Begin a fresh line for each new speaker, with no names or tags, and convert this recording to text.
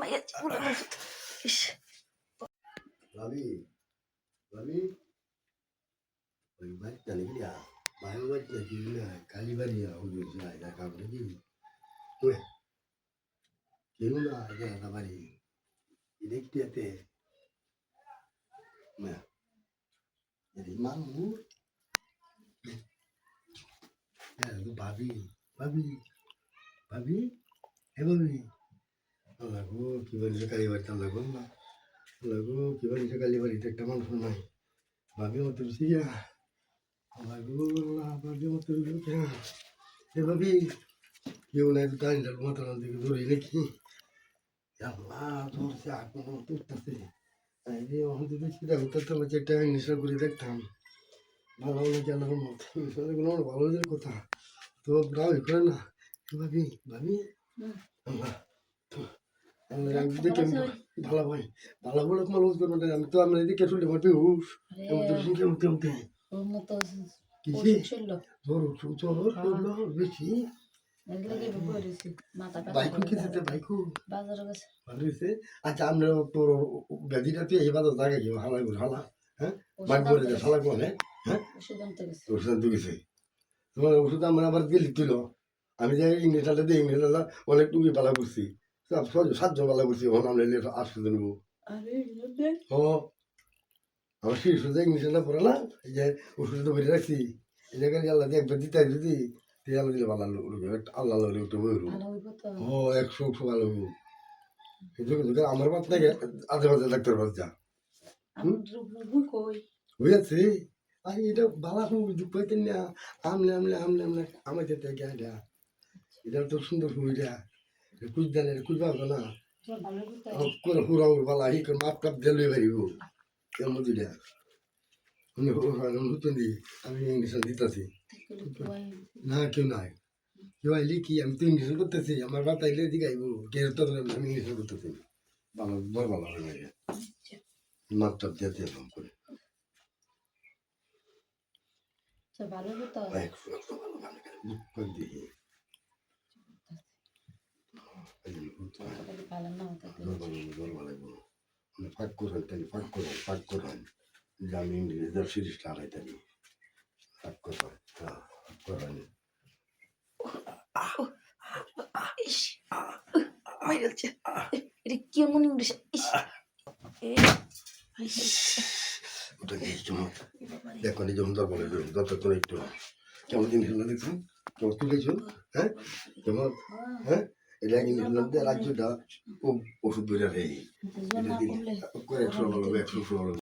মাইয়া বলে ইস
ভাবি ভাবি ওই বাড়িটা নাকি বাইরে বাড়িটা কি না কালীবাড়ি হুজুর যায় দেখা বলে কি ওই কেউ না দেখা বাড়ি দেখতে না মামু ভাবি ভাবি ভাবি হে ভাবি লাগো কি বলছে কালীবাড়িতে লাগো না লাগো কি বলছে কালীবাড়িতে একটা মানুষ নাই ভাবি মতো গিয়া লাগো ভাবি মতো গিয়া হে ভাবি কেউ নাই তো টাইম লাগবো মতো দিকে ধরে নাকি আল্লাহ ধরছে এখন তুলতেছে এই আমাদের দেখি দেখো তো একটা নেশা করে দেখতাম ভালো হলে কেন কোনো ভালো হলে কথা তো রাও করে না ভাবি ভাবি আল্লাহ দেখে ভালো ভাই ভালো বলে তোমার লুজ করবো আমি তো আমরা এদিকে শুনলে মাটি হুস কেমতে কিসে জ্বর বেশি বাইকু কিসে বাইকু ভালো হয়েছে আচ্ছা আমরা তোর ব্যাধিটা তুই এই বাজার জায়গায় গিয়ে হালা হালা হ্যাঁ বাইক করে দে হালা করে হ্যাঁ ওষুধ আনতে গেছে তোমার ওষুধ আমরা আবার গেলি তুল আমি যে ইংরেজটা দিই ইংরেজটা অনেক টুকি পালা করছি সাতজন পালা করছি ওখানে আমরা আসতে নেবো ও আমার শিশু যে ইংরেজটা পড়ে না এই যে ওষুধটা বেরিয়ে রাখছি এই জায়গায় আল্লাহ দিয়ে একবার দিতে যদি আল্লাহ দিলে ভালো আল্লাহ উঠে বই ও 100 ভালো হইব কিন্তু আমার বাদ থেকে আধে মাঝে ডাক্তার বাদ যা হয়েছে আর এটা বালা দুঃখ পাইতেন না আমলে আমলে আমলে আমলে আমার যেতে এটা এটা তো সুন্দর সুবিধা কুচদানের কুচ পাবো না করে হুড়া বালা হি করে মাপ টাপ দিলে পারিব এর মধ্যে আমি ইংলিশ দিতেছি না কেউ নাই কেউ আইলে কি আমি তো ইংলিশ করতেছি আমার বাপ আইলে দিকে আইব কেউ তো আমি ইংলিশ করতেছি ভালো বড় ভালো হবে মাপ টাপ দিয়ে ফোন করে
ভালো হতো
ফাঁক করেন তাহলে ফাঁক করেন আমি ইংরেজিদের সিরিজটা আড়াই তালি ফাঁক করেন হ্যাঁ ফাঁক করেন
এটা কেমন ইংলিশ
ওটা কি দেখো যেমন বলে যতক্ষণ একটু কেমন জিনিস দেখছেন কেমন তুলেছ হ্যাঁ কেমন হ্যাঁ এটা ইংরেজি রাজ্যটা ওষুধ বেড়ে করে 100 100